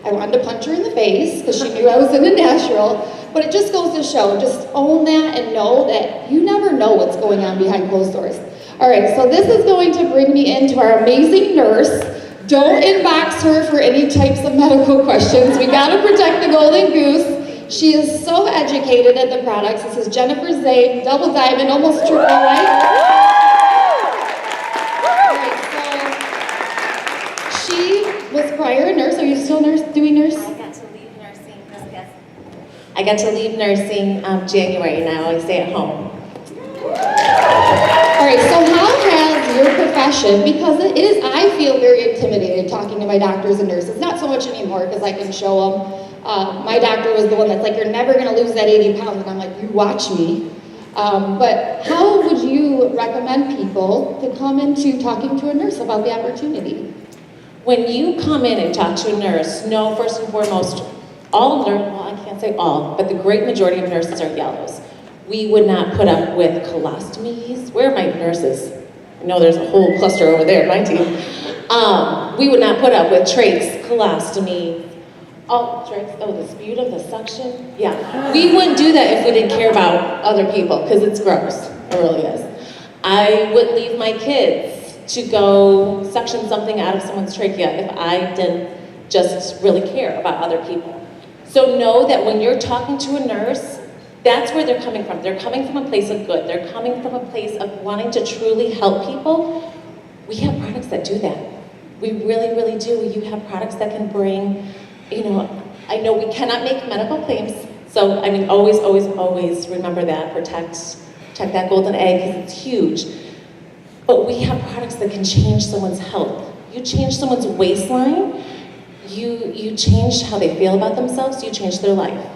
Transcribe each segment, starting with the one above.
I wanted to punch her in the face because she knew I was in a natural. But it just goes to show, just own that and know that you never know what's going on behind closed doors. All right, so this is going to bring me into our amazing nurse. Don't inbox her for any types of medical questions. We gotta protect the golden goose. She is so educated at the products. This is Jennifer Zane, double diamond, almost triple white. All right, so she was prior a nurse. Are you still doing nurse? I got to leave nursing January now. I stay at home. All right, so how has your profession, because it is, I feel very intimidated talking to my doctors and nurses, not so much anymore because I can show them. My doctor was the one that's like, you're never gonna lose that 80 pounds, and I'm like, you watch me. But how would you recommend people to come into talking to a nurse about the opportunity? When you come in and talk to a nurse, know first and foremost, all nurses, well, I can't say all, but the great majority of nurses are yellows. We would not put up with colostomies. Where are my nurses? I know there's a whole cluster over there, my team. We would not put up with trachs, colostomy, the sputum, the suction. Yeah, we wouldn't do that if we didn't care about other people, because it's gross, it really is. I would leave my kids to go suction something out of someone's trachea if I didn't just really care about other people. So know that when you're talking to a nurse, that's where they're coming from. They're coming from a place of good. They're coming from a place of wanting to truly help people. We have products that do that. We really, really do. You have products that can bring, I know we cannot make medical claims, so I mean, always, always, always remember that. Protect that golden egg, because it's huge. But we have products that can change someone's health. You change someone's waistline, you change how they feel about themselves, you change their life.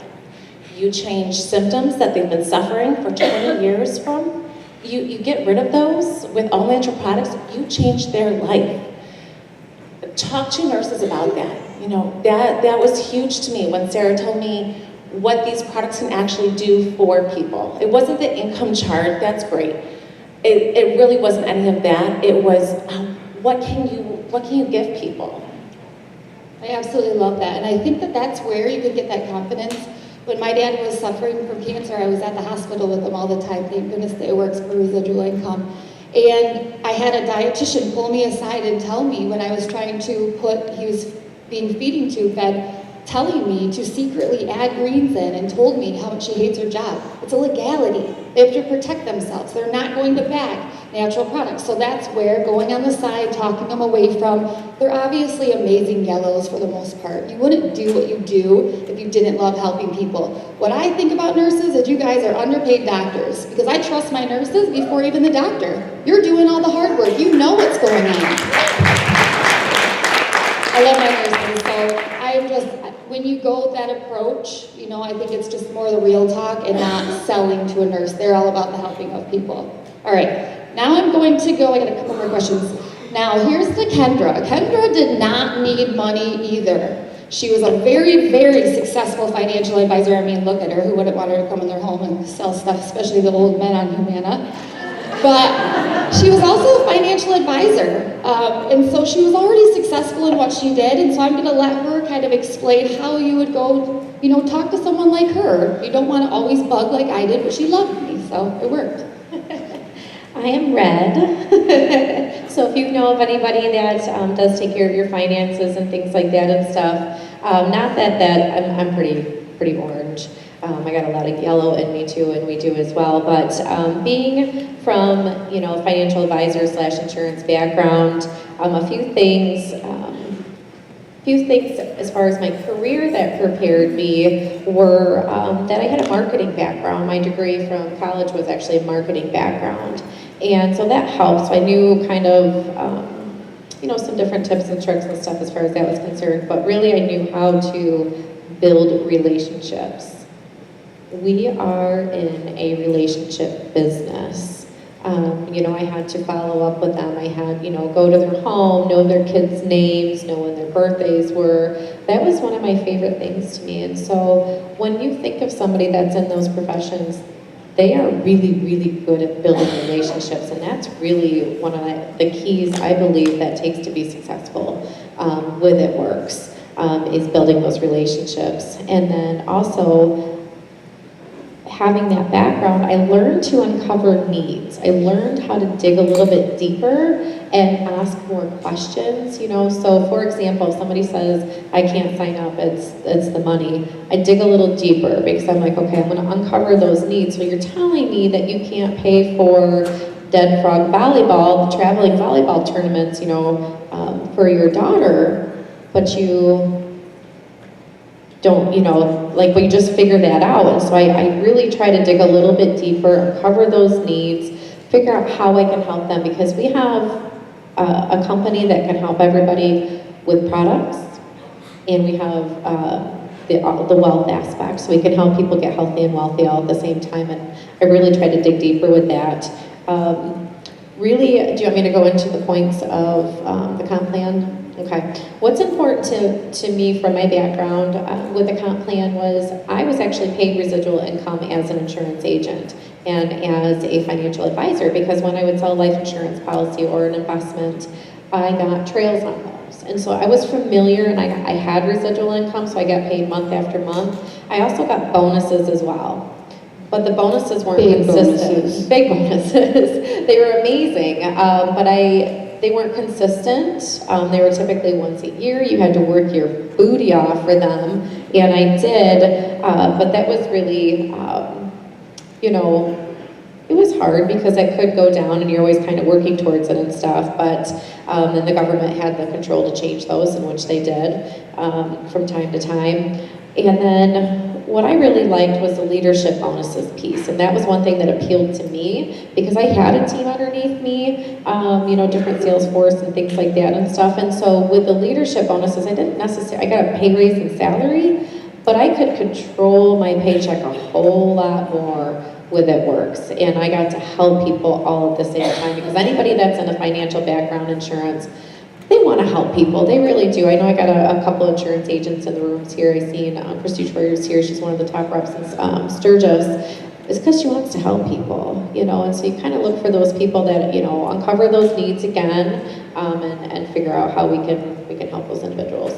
You change symptoms that they've been suffering for 20 years from. You get rid of those with all natural products, you change their life. Talk to nurses about that. That was huge to me when Sarah told me what these products can actually do for people. It wasn't the income chart, that's great. It really wasn't any of that. It was, what can you give people? I absolutely love that, and I think that that's where you could get that confidence. When my dad was suffering from cancer, I was at the hospital with him all the time. Thank goodness that it works for residual income. And I had a dietitian pull me aside and tell me when I was trying to he was being feeding tube fed, telling me to secretly add greens in, and told me how much she hates her job. It's a legality. They have to protect themselves. They're not going to back natural products. So that's where going on the side, talking them away from, they're obviously amazing yellows for the most part. You wouldn't do what you do if you didn't love helping people. What I think about nurses is you guys are underpaid doctors, because I trust my nurses before even the doctor. You're doing all the hard work. You know what's going on. I love my nurses, so when you go with that approach, I think it's just more the real talk and not selling to a nurse. They're all about the helping of people. All right, now I'm going to go, I got a couple more questions. Now here's to Kendra. Kendra did not need money either. She was a very, very successful financial advisor. I mean, look at her. Who wouldn't want her to come in their home and sell stuff, especially the old men on Humana? But she was also a financial advisor. And so she was already successful in what she did. And so I'm gonna let her kind of explain how you would go, talk to someone like her. You don't wanna always bug like I did, but she loved me, so it worked. I am Red. So if you know of anybody that does take care of your finances and things like that and stuff, not that I'm pretty orange. I got a lot of yellow in me too, and we do as well. But being from a financial advisor / insurance background, a few things as far as my career that prepared me were that I had a marketing background. My degree from college was actually a marketing background. And so that helps. I knew kind of, some different tips and tricks and stuff as far as that was concerned, but really I knew how to build relationships. We are in a relationship business. I had to follow up with them. I had, go to their home, know their kids' names, know when their birthdays were. That was one of my favorite things to me. And so when you think of somebody that's in those professions, they are really, really good at building relationships, and that's really one of the keys, I believe, that takes to be successful with It Works. is building those relationships. And then also, having that background, I learned to uncover needs. I learned how to dig a little bit deeper and ask more questions, you know. So for example, if somebody says, I can't sign up, it's the money, I dig a little deeper because I'm like, okay, I'm gonna uncover those needs. So you're telling me that you can't pay for Dead Frog Volleyball, the traveling volleyball tournaments, you know, for your daughter, but you don't, you know, like we just figure that out. And so I really try to dig a little bit deeper, uncover those needs, figure out how I can help them, because we have a company that can help everybody with products, and we have the wealth aspect, so we can help people get healthy and wealthy all at the same time, and I really try to dig deeper with that. Really, do you want me to go into the points of the comp plan? Okay. What's important to me from my background with the comp plan was I was actually paid residual income as an insurance agent and as a financial advisor, because when I would sell a life insurance policy or an investment, I got trails on those. And so I was familiar, and I had residual income, so I got paid month after month. I also got bonuses as well. But the bonuses weren't consistent. Big bonuses. They were amazing, but they weren't consistent. They were typically once a year. You had to work your booty off for them, and I did. But that was really, you know, it was hard because I could go down, and you're always kind of working towards it and stuff. But then the government had the control to change those, in which they did from time to time. And then what I really liked was the leadership bonuses piece, and that was one thing that appealed to me because I had a team underneath me, you know, different sales force and things like that and stuff. And so with the leadership bonuses, I got a pay raise in salary, but I could control my paycheck a whole lot more with It Works, and I got to help people all at the same time, because anybody that's in a financial background, insurance, they want to help people. They really do. I know I got a couple insurance agents in the rooms here. I've seen Christy Troyer's here. She's one of the top reps in Sturgis. It's because she wants to help people, you know. And so you kind of look for those people that, you know, uncover those needs again, and figure out how we can help those individuals.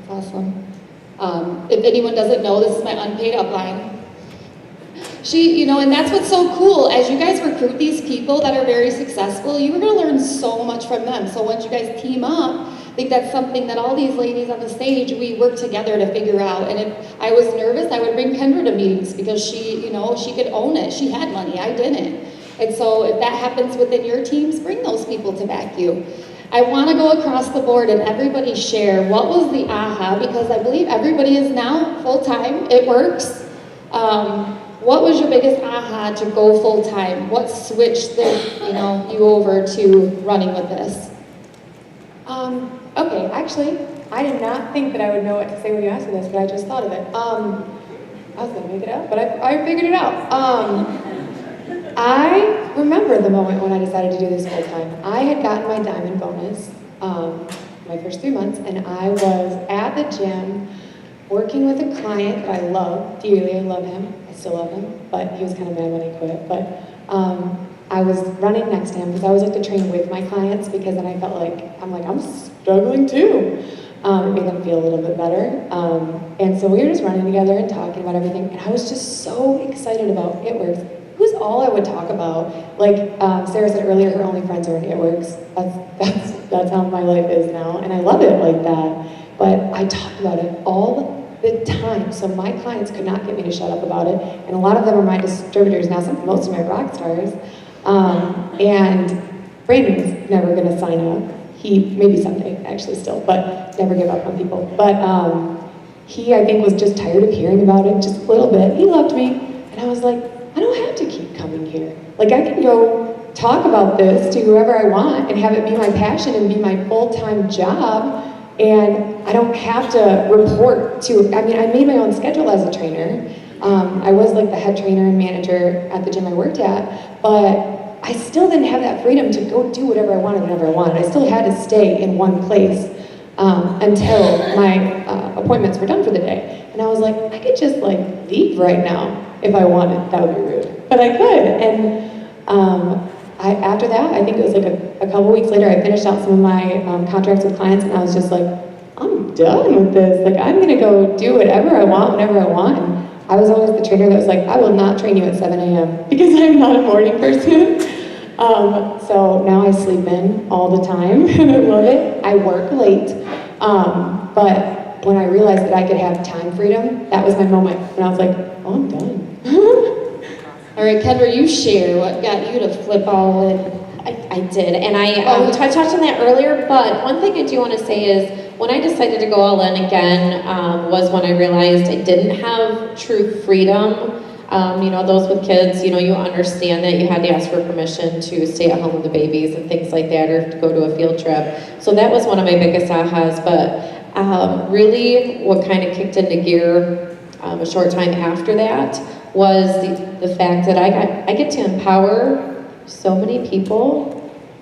That's awesome. If anyone doesn't know, this is my unpaid upline. You know, and that's what's so cool. As you guys recruit these people that are very successful, you are going to learn so much from them. So once you guys team up, I think that's something that all these ladies on the stage, we work together to figure out. And if I was nervous, I would bring Kendra to meetings because she, you know, she could own it. She had money, I didn't. And so if that happens within your teams, bring those people to back you. I want to go across the board and everybody share what was the aha, because I believe everybody is now full-time. It works. What was your biggest aha to go full-time? What switched you over to running with this? Okay, actually, I did not think that I would know what to say when you asked me this, but I just thought of it. I was gonna make it up, but I figured it out. I remember the moment when I decided to do this full-time. I had gotten my diamond bonus my first 3 months, and I was at the gym working with a client that I love dearly. I love him. I still love him, but he was kind of mad when he quit. But I was running next to him because I always like to train with my clients, because then I felt like, I'm struggling too. It made them feel a little bit better. And so we were just running together and talking about everything, and I was just so excited about It Works. It was all I would talk about. Like Sarah said earlier, her only friends are in It Works. That's how my life is now, and I love it like that. But I talked about it all the time, so my clients could not get me to shut up about it, and a lot of them are my distributors now, most of my rock stars, and Brandon's never going to sign up. He, maybe someday, actually still, but never give up on people. But he, I think, was just tired of hearing about it just a little bit. He loved me, and I was like, I don't have to keep coming here. Like, I can go talk about this to whoever I want and have it be my passion and be my full-time job. And I don't have to report to, I made my own schedule as a trainer. I was like the head trainer and manager at the gym I worked at, but I still didn't have that freedom to go do whatever I wanted whenever I wanted. I still had to stay in one place until my appointments were done for the day. And I was like, I could just like leave right now if I wanted. That would be rude, but I could. And after that, I think it was like a couple weeks later, I finished out some of my contracts with clients, and I was just like, I'm done with this. Like, I'm gonna go do whatever I want, whenever I want. And I was always the trainer that was like, I will not train you at 7 a.m. because I'm not a morning person. So now I sleep in all the time, and I love it. I work late. But when I realized that I could have time freedom, that was my moment. And I was like, oh, I'm done. All right, Kendra, you share what got you to flip all in. I did, and I touched on that earlier, but one thing I do want to say is when I decided to go all in again was when I realized I didn't have true freedom. Those with kids, you understand that you had to ask for permission to stay at home with the babies and things like that, or to go to a field trip. So that was one of my biggest ahas, but really what kind of kicked into gear a short time after that was the fact that I get to empower so many people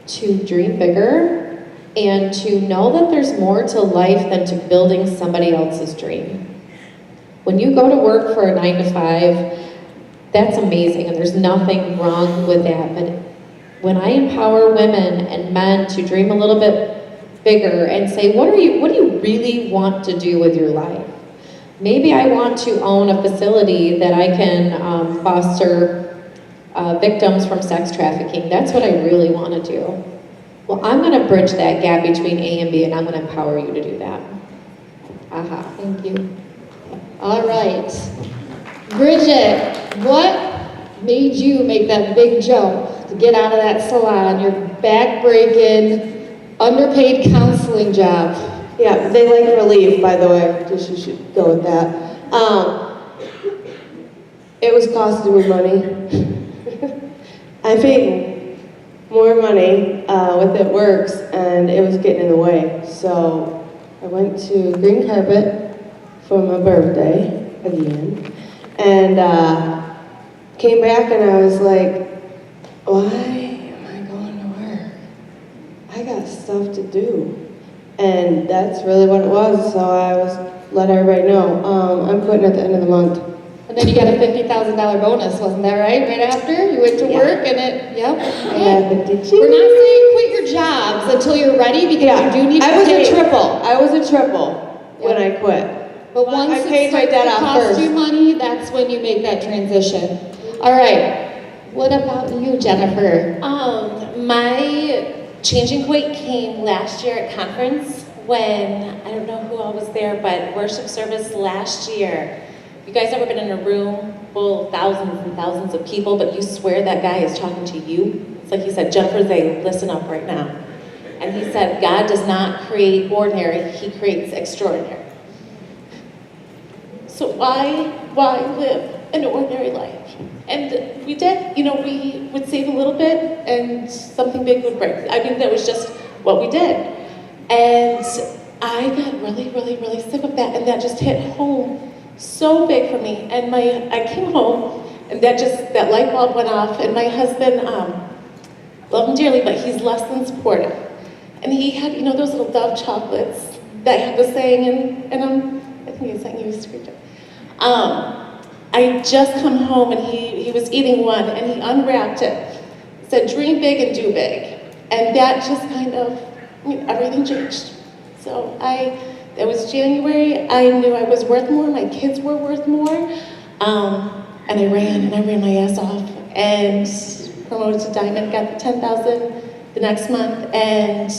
to dream bigger and to know that there's more to life than to building somebody else's dream. When you go to work for a 9 to 5, that's amazing, and there's nothing wrong with that. But when I empower women and men to dream a little bit bigger and say, what do you really want to do with your life? Maybe I want to own a facility that I can foster victims from sex trafficking. That's what I really want to do. Well, I'm going to bridge that gap between A and B, and I'm going to empower you to do that. Aha. Thank you. All right. Bridget, what made you make that big jump to get out of that salon, your back-breaking, underpaid counseling job? Yeah, they like relief, by the way. Just you should go with that. It was costing me money. I paid more money with It Works, and it was getting in the way. So I went to green carpet for my birthday again, and came back, and I was like, why am I going to work? I got stuff to do. And that's really what it was, so I let everybody know. I'm quitting at the end of the month. And then you got a $50,000 bonus, wasn't that right? Right after you went to work, and Yeah, but did you? We're not saying quit your jobs until you're ready, because you do need to I was pay. a triple when I quit. But once I paid it my starts debt to off cost first. you money, that's when you make that transition. All right. What about you, Jennifer? My changing point came last year at conference when, I don't know who all was there, but worship service last year. You guys ever been in a room full of thousands and thousands of people, but you swear that guy is talking to you? It's like he said, Jennifer, they listen up right now. And he said, God does not create ordinary, he creates extraordinary. So why live an ordinary life? And we did, we would save a little bit and something big would break. I mean, that was just what we did. And I got really, really, really sick of that, and that just hit home so big for me. And I came home, and that light bulb went off, and my husband, love him dearly, but he's less than supportive. And he had, those little Dove chocolates that had the saying, and I think he was saying he was screeching. I just come home, and he was eating one, and he unwrapped it. It said, dream big and do big. And that just kind of, everything changed. So it was January, I knew I was worth more, my kids were worth more, and I ran my ass off, and promoted to Diamond, got the $10,000 the next month, and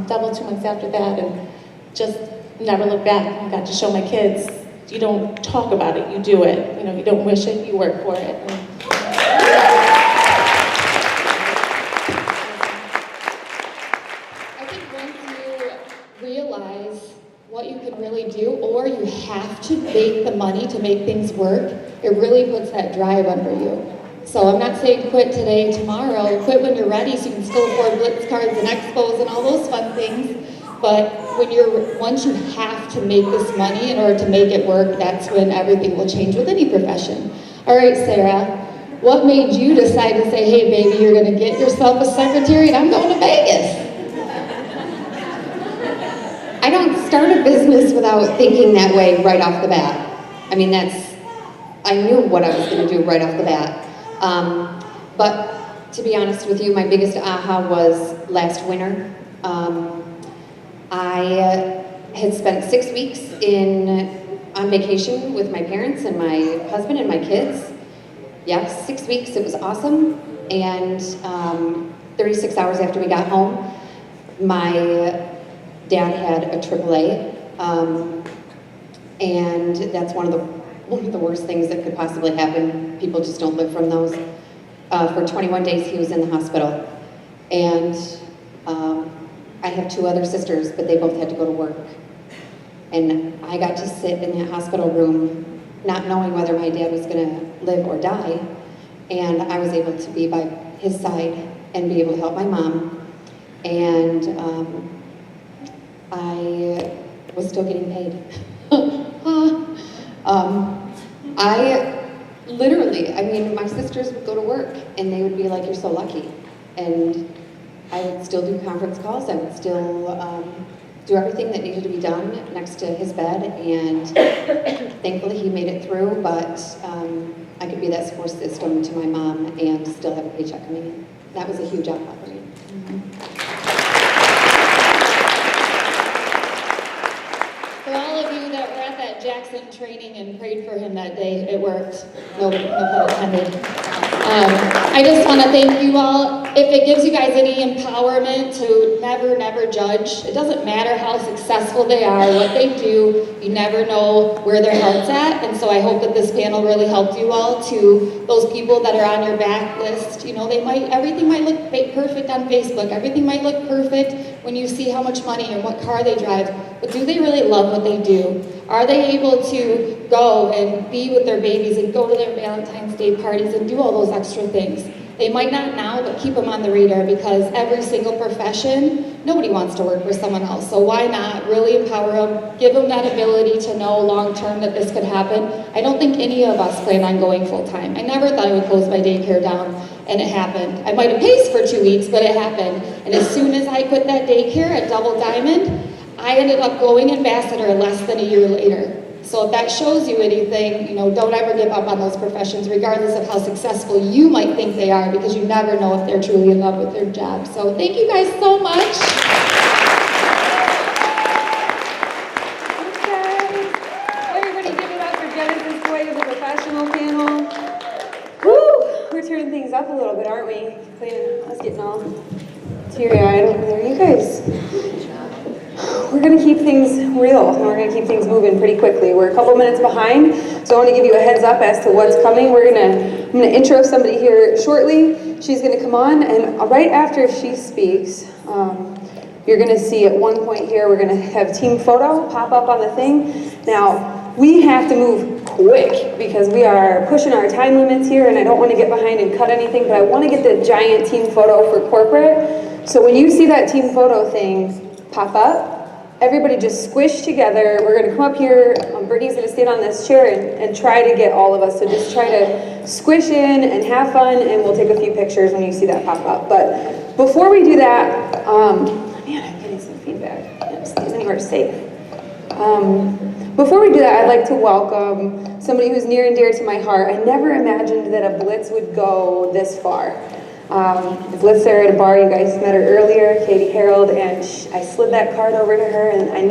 double 2 months after that, and just never looked back, and got to show my kids, you don't talk about it, you do it. You don't wish it, you work for it. I think once you realize what you can really do, or you have to make the money to make things work, it really puts that drive under you. So I'm not saying quit today, tomorrow. Quit when you're ready so you can still afford Blitz cards and expos and all those fun things. But once you have to make this money in order to make it work, that's when everything will change with any profession. All right, Sarah, what made you decide to say, hey, baby, you're going to get yourself a secretary and I'm going to Vegas? I don't start a business without thinking that way right off the bat. I mean, I knew what I was going to do right off the bat. But to be honest with you, my biggest aha was last winter. I had spent 6 weeks on vacation with my parents and my husband and my kids. Yes, 6 weeks, it was awesome. And 36 hours after we got home, my dad had a AAA, and that's one of the worst things that could possibly happen. People just don't live from those. For 21 days, he was in the hospital. And I have 2 other sisters, but they both had to go to work. And I got to sit in that hospital room, not knowing whether my dad was going to live or die. And I was able to be by his side and be able to help my mom. And I was still getting paid. I mean, my sisters would go to work and they would be like, "You're so lucky." And I would still do conference calls. I would still do everything that needed to be done next to his bed. And thankfully he made it through, but I could be that support system to my mom and still have a paycheck coming in. That was a huge aha for me. For all of you that were at that Jackson training and prayed for him that day, it worked. No pun intended. I just want to thank you all. If it gives you guys any empowerment to never judge, it doesn't matter how successful they are, what they do, you never know where their heart's at. And so I hope that this panel really helped you all. To those people that are on your back list, you know, everything might look perfect on Facebook, everything might look perfect when you see how much money and what car they drive, but do they really love what they do? Are they able to go and be with their babies and go to their Valentine's Day parties and do all those extra things? They might not now, but keep them on the radar, because every single profession, nobody wants to work for someone else. So why not really empower them, give them that ability to know long term that this could happen. I don't think any of us plan on going full time. I never thought I would close my daycare down, and it happened. I might have paced for 2 weeks, but it happened. And as soon as I quit that daycare at Double Diamond, I ended up going ambassador less than a year later. So if that shows you anything, you know, don't ever give up on those professions, regardless of how successful you might think they are, because you never know if they're truly in love with their job. So thank you guys so much. Okay. Everybody give it up for Genesis Way of the professional panel. Woo! We're turning things up a little bit, aren't we? I was getting all teary-eyed over there. You guys, we're going to keep things real, and we're going to keep things moving pretty quickly. We're a couple minutes behind, so I want to give you a heads up as to what's coming. I'm going to intro somebody here shortly. She's going to come on, and right after she speaks, you're going to see at one point here, we're going to have team photo pop up on the thing. Now, we have to move quick because we are pushing our time limits here, and I don't want to get behind and cut anything, but I want to get the giant team photo for corporate. So when you see that team photo thing pop up, everybody just squish together. We're going to come up here. Brittany's going to stand on this chair and try to get all of us. So just try to squish in and have fun, and we'll take a few pictures when you see that pop up. But before we do that, man, I'm getting some feedback. I'm standing anywhere safe. Before we do that, I'd like to welcome somebody who's near and dear to my heart. I never imagined that a Blitz would go this far. The Blitz there at a bar, you guys met her earlier, Katie Harold, and I slid that card over to her, and I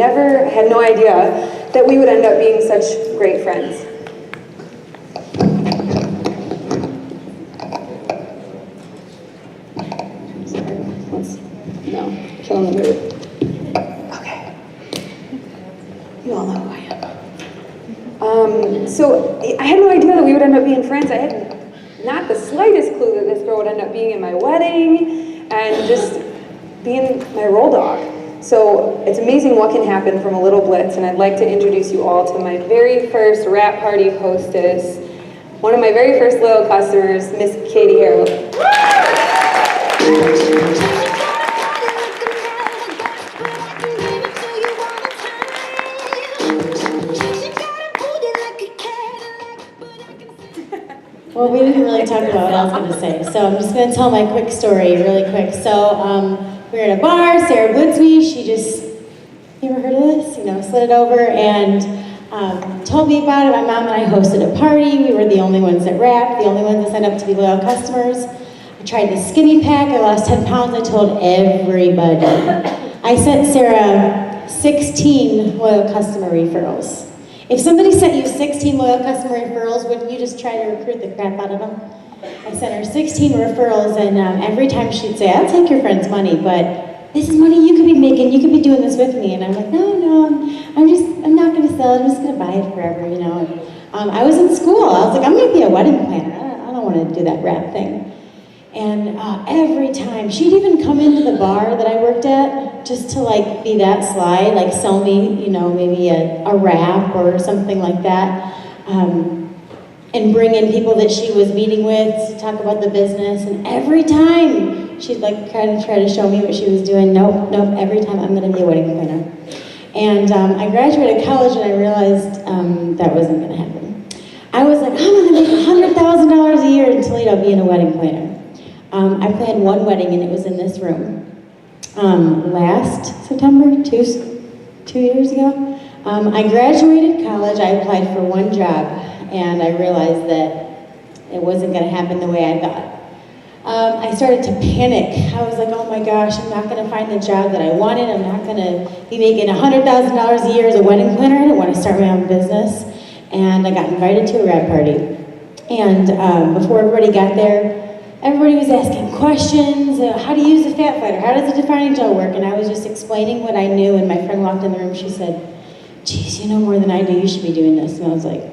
had no idea that we would end up being such great friends. No, killing the mood. Okay. You all know who I am. So I had no idea that we would end up being friends. I had not the slightest clue that this girl would end up being in my wedding and just being my roll dog. So it's amazing what can happen from a little Blitz, and I'd like to introduce you all to my very first wrap party hostess, one of my very first loyal customers, Miss Katie Harold. Well, we didn't really talk about what I was going to say, so I'm just going to tell my quick story really quick. So we were at a bar, Sarah Blitzme, she just, you ever heard of this? You know, slid it over and told me about it. My mom and I hosted a party. We were the only ones that wrapped, the only ones that signed up to be loyal customers. I tried the skinny pack, I lost 10 pounds, I told everybody. I sent Sarah 16 loyal customer referrals. If somebody sent you 16 loyal customer referrals, wouldn't you just try to recruit the crap out of them? I sent her 16 referrals, and every time she'd say, I'll take your friend's money, but this is money you could be making, you could be doing this with me. And I'm like, no, I'm not gonna sell it, I'm just gonna buy it forever, you know. And, I was in school, I was like, I'm gonna be a wedding planner, I don't wanna do that wrap thing. And every time, she'd even come into the bar that I worked at just to like be that sly, like sell me, you know, maybe a wrap or something like that. And bring in people that she was meeting with to talk about the business. And every time she'd like try to show me what she was doing. Nope, every time I'm gonna be a wedding planner. And I graduated college and I realized that wasn't gonna happen. I was like, I'm gonna make $100,000 a year in Toledo being a wedding planner. I planned one wedding and it was in this room. Last September, two years ago. I graduated college, I applied for one job, and I realized that it wasn't gonna happen the way I thought. I started to panic. I was like, oh my gosh, I'm not gonna find the job that I wanted, I'm not gonna be making $100,000 a year as a wedding planner, I didn't wanna start my own business. And I got invited to a wrap party. And before everybody got there, everybody was asking questions, how do you use a fat fighter, how does a defining gel work? And I was just explaining what I knew, and my friend walked in the room, she said, geez, you know more than I do, you should be doing this. And I was like,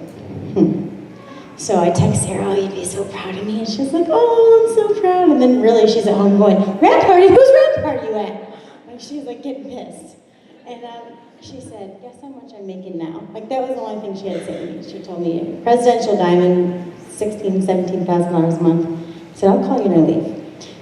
So I text Sarah, oh, you'd be so proud of me. And she's like, oh, I'm so proud. And then really she's at home going, wrap party, whose wrap party you at? Like she's like getting pissed. And she said, guess how much I'm making now? Like that was the only thing she had to say to me. She told me, presidential diamond, $16,000, $17,000 a month. I said, I'll call you when I leave.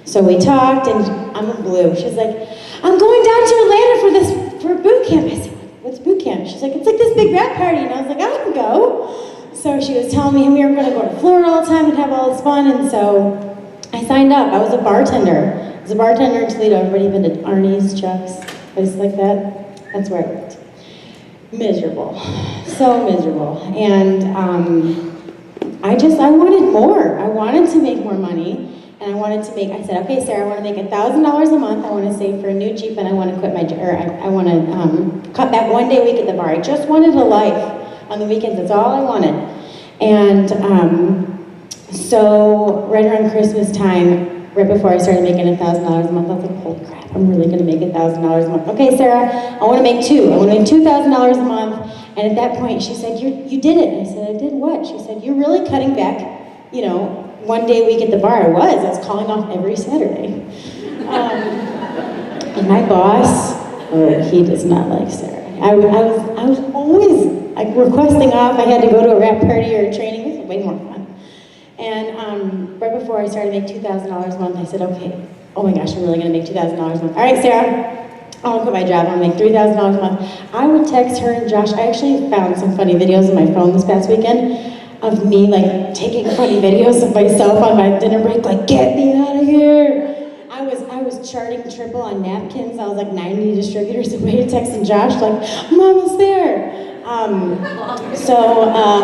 So we talked, and I'm a blue. She's like, I'm going down to Atlanta for boot camp. I said, what's boot camp? She's like, it's like this big wrap party. And I was like, I can go. So she was telling me we were going to go to Florida all the time and have all this fun. And so I signed up. I was a bartender. I was a bartender in Toledo. Everybody been to Arnie's, Chuck's, places like that? That's where I worked. Miserable. So miserable. And I wanted more. I wanted to make more money. And I said, okay, Sarah, I want to make $1,000 a month. I want to save for a new Jeep, and I want to quit I want to cut back one day a week at the bar. I just wanted a life on the weekends. That's all I wanted. And so right around Christmas time, right before I started making $1,000 a month, I was like, holy crap, I'm really going to make $1,000 a month. Okay, Sarah, I want to make two. I want to make $2,000 a month. And at that point, she said, you did it. And I said, I did what? She said, you're really cutting back, you know, one day a week at the bar. I was calling off every Saturday. And my boss, he does not like Sarah. I was always requesting off. I had to go to a wrap party or a training. It was way more fun. And right before I started to make $2,000 a month, I said, okay, oh my gosh, I'm really gonna make $2,000 a month. All right, Sarah, I want to quit my job. I want to make $3,000 a month. I would text her and Josh. I actually found some funny videos on my phone this past weekend of me like taking funny videos of myself on my dinner break, like, get me out of here. I was charting triple on napkins. I was like 90 distributors away, texting Josh like, Mama's there.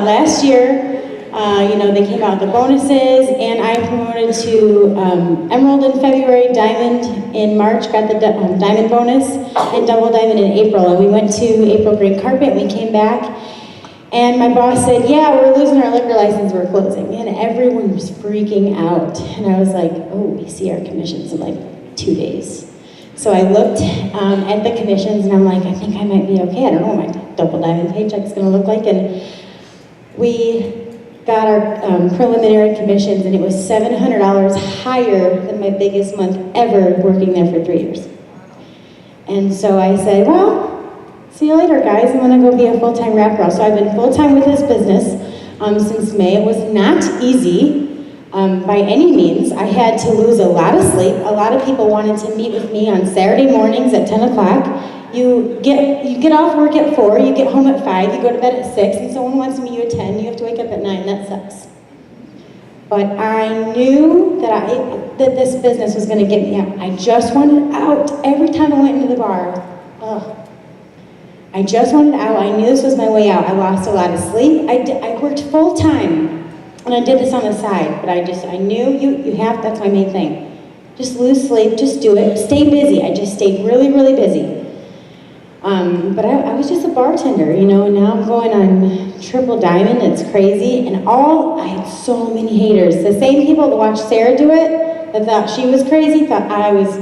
Last year, they came out with the bonuses, and I promoted to Emerald in February, Diamond in March, got the Diamond bonus, and Double Diamond in April. And we went to April Green Carpet, and we came back, and my boss said, yeah, we're losing our liquor license, we're closing. And everyone was freaking out. And I was like, oh, we see our commissions in like 2 days. So I looked at the commissions, and I'm like, I think I might be okay. I don't know what my Double Diamond paycheck's gonna look like. And we got our preliminary commissions, and it was $700 higher than my biggest month ever working there for 3 years. And so I said, well, see you later, guys. I'm gonna go be a full-time wrap girl. So I've been full-time with this business since May. It was not easy by any means. I had to lose a lot of sleep. A lot of people wanted to meet with me on Saturday mornings at 10 o'clock. You get off work at 4, you get home at 5, you go to bed at 6, and someone wants to meet you at 10, you have to wake up at 9, that sucks. But I knew that this business was gonna get me out. I just wanted out. Every time I went into the bar, I just wanted out. I knew this was my way out. I lost a lot of sleep. I worked full time, and I did this on the side, but I knew you have, that's my main thing. Just lose sleep, just do it, stay busy. I just stayed really, really busy. But I was just a bartender, you know, and now I'm going on Triple Diamond. It's crazy. And I had so many haters. The same people that watched Sarah do it, that thought she was crazy, thought I was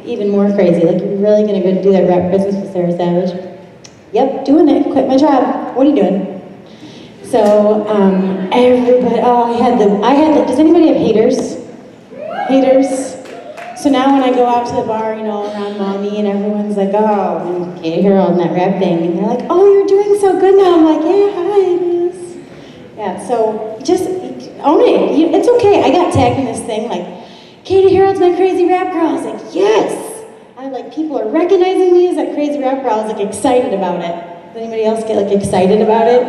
even more crazy. Like, you're really going to go do that rap business with Sarah Savage? Yep, doing it. Quit my job. What are you doing? So, everybody, does anybody have haters? Haters? So now when I go out to the bar, you know, around mommy, and everyone's like, oh, and Katie Harold and that rap thing, and they're like, oh, you're doing so good now. I'm like, yeah, hi, it is. Yeah, so just own it. It's okay. I got tagged in this thing like, Katie Harold's my crazy rap girl. I was like, yes. I'm like, people are recognizing me as that crazy rap girl. I was like excited about it. Does anybody else get like excited about it?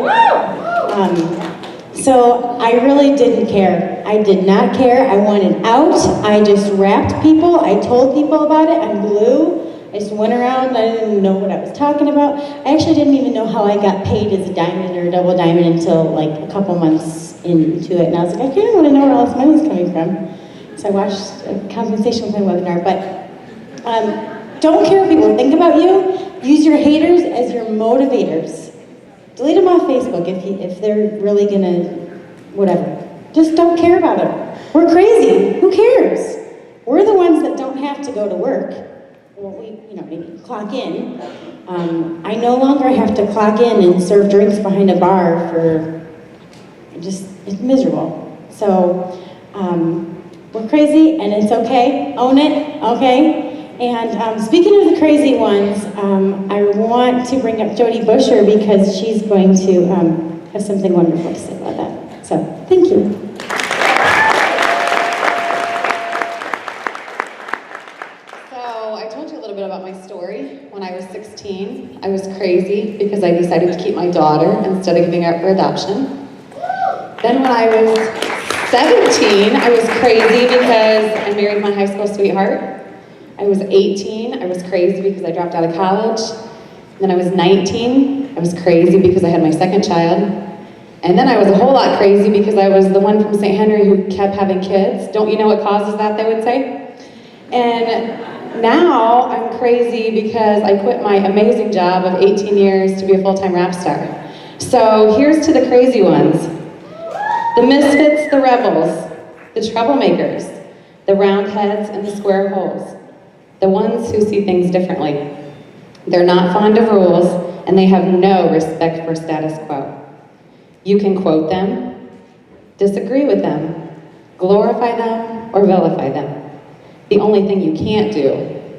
So I really didn't care. I did not care. I wanted out. I just rapped people. I told people about it. I'm blue. I just went around. I didn't know what I was talking about. I actually didn't even know how I got paid as a diamond or a double diamond until like a couple months into it. And I was like, I kind of want to know where all this money's coming from. So I watched a compensation plan webinar. But don't care what people think about you. Use your haters as your motivators. Delete them off Facebook if they're really gonna, whatever. Just don't care about them. We're crazy. Who cares? We're the ones that don't have to go to work. Well, maybe clock in. I no longer have to clock in and serve drinks behind a bar it's miserable. So, we're crazy and it's okay. Own it, okay? And speaking of the crazy ones, I want to bring up Jody Busher because she's going to have something wonderful to say about that. So, thank you. So I told you a little bit about my story. When I was 16, I was crazy because I decided to keep my daughter instead of giving her up for adoption. Then when I was 17, I was crazy because I married my high school sweetheart. I was 18, I was crazy because I dropped out of college. Then I was 19, I was crazy because I had my second child. And then I was a whole lot crazy because I was the one from St. Henry who kept having kids. Don't you know what causes that, they would say? And now I'm crazy because I quit my amazing job of 18 years to be a full-time rap star. So here's to the crazy ones. The misfits, the rebels, the troublemakers, the roundheads and the square holes. The ones who see things differently. They're not fond of rules, and they have no respect for status quo. You can quote them, disagree with them, glorify them, or vilify them. The only thing you can't do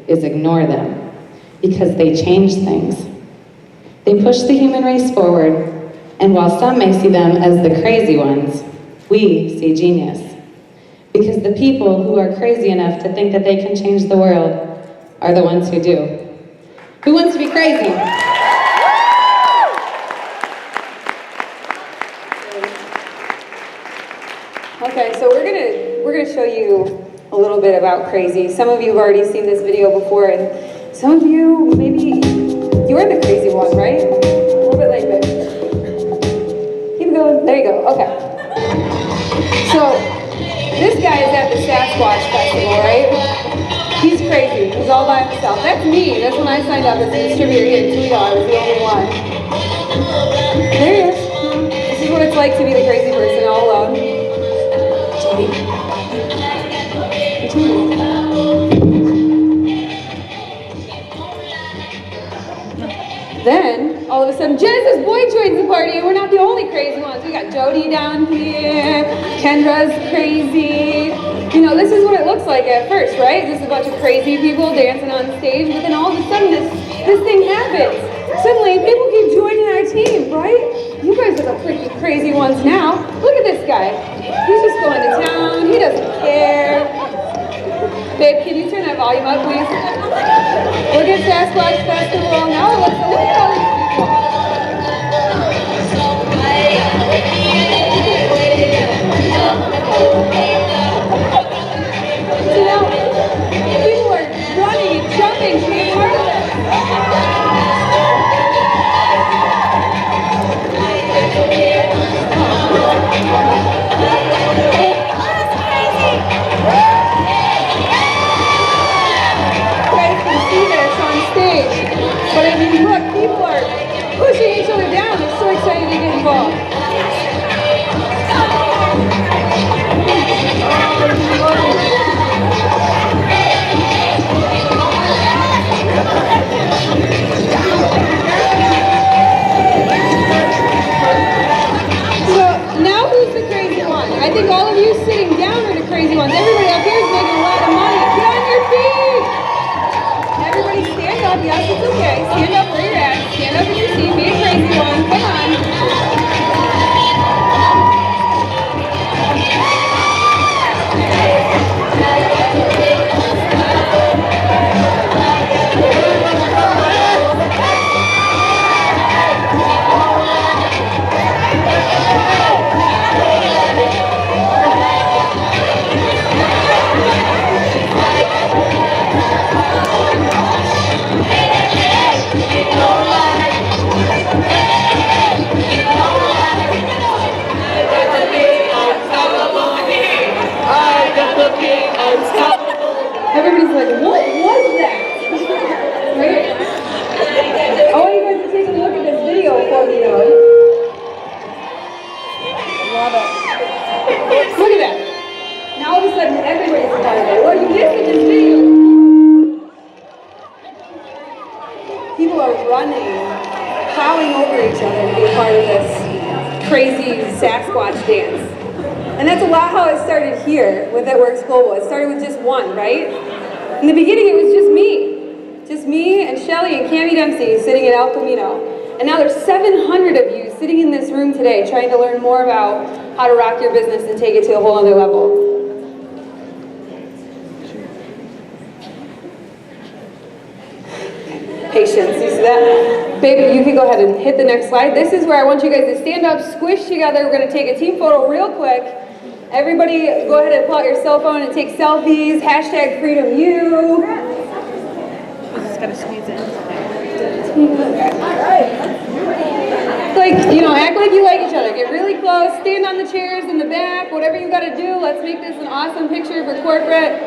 is ignore them, because they change things. They push the human race forward, and while some may see them as the crazy ones, we see genius. Because the people who are crazy enough to think that they can change the world are the ones who do. Who wants to be crazy? Okay, so we're gonna show you a little bit about crazy. Some of you have already seen this video before, and some of you, maybe, you're the crazy one, right? A little bit like this. Keep going, there you go, okay. So, this guy is at the Sasquatch Festival, right? He's crazy, he's all by himself. That's me, that's when I signed up as a distributor here in Toledo, I was the only one. There he is. This is what it's like to be the crazy person all alone. Then, all of a sudden, Genesis Boy joins the party, and we're not the only crazy ones. We got Jody down here, Kendra's crazy. You know, this is what it looks like at first, right? Just a bunch of crazy people dancing on stage, but then all of a sudden this thing happens. Suddenly, people keep joining our team, right? You guys are the freaking crazy ones now. Look at this guy. He's just going to town. He doesn't care. Babe, can you turn that volume up, please? Look at Sasquatch Festival. Now look at all these people. So now, people are running and jumping to be part of it. But if you look, So now who's the crazy one? I think all of you sitting down are the crazy ones. Everybody up here is making a lot of money. Get on your feet. Everybody stand up. Yes, it's okay. Stand up where you're at. Stand up in your seat. Be a crazy one. Come on. Everybody's like, what was that? Right? I want you guys to take a look at this video for me, though. Love it. Look at that. Now all of a sudden, everybody's a part of it. What you missed in this video? People are running, plowing over each other to be a part of this crazy Sasquatch dance. And that's a lot how it started here with It Works Global. It started with just one, right? In the beginning, it was just me. Just me and Shelly and Cammie Dempsey sitting at El Camino. And now there's 700 of you sitting in this room today trying to learn more about how to rock your business and take it to a whole other level. Patience, you see that? Baby, you can go ahead and hit the next slide. This is where I want you guys to stand up, squish together. We're gonna take a team photo real quick. Everybody go ahead and pull out your cell phone and take selfies. Hashtag FreedomU. Just gotta squeeze in. Like, act like you like each other. Get really close, stand on the chairs in the back, whatever you gotta do. Let's make this an awesome picture for corporate.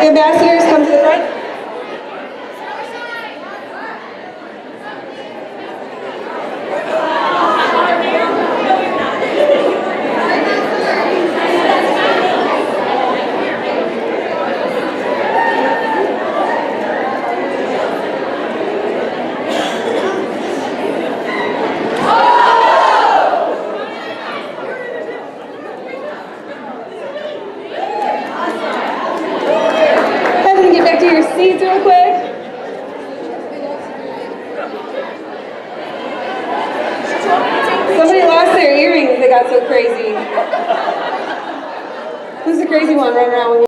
Ambassadors, come to the front. Seats real quick. Somebody lost their earrings, they got so crazy. Who's the crazy one running around with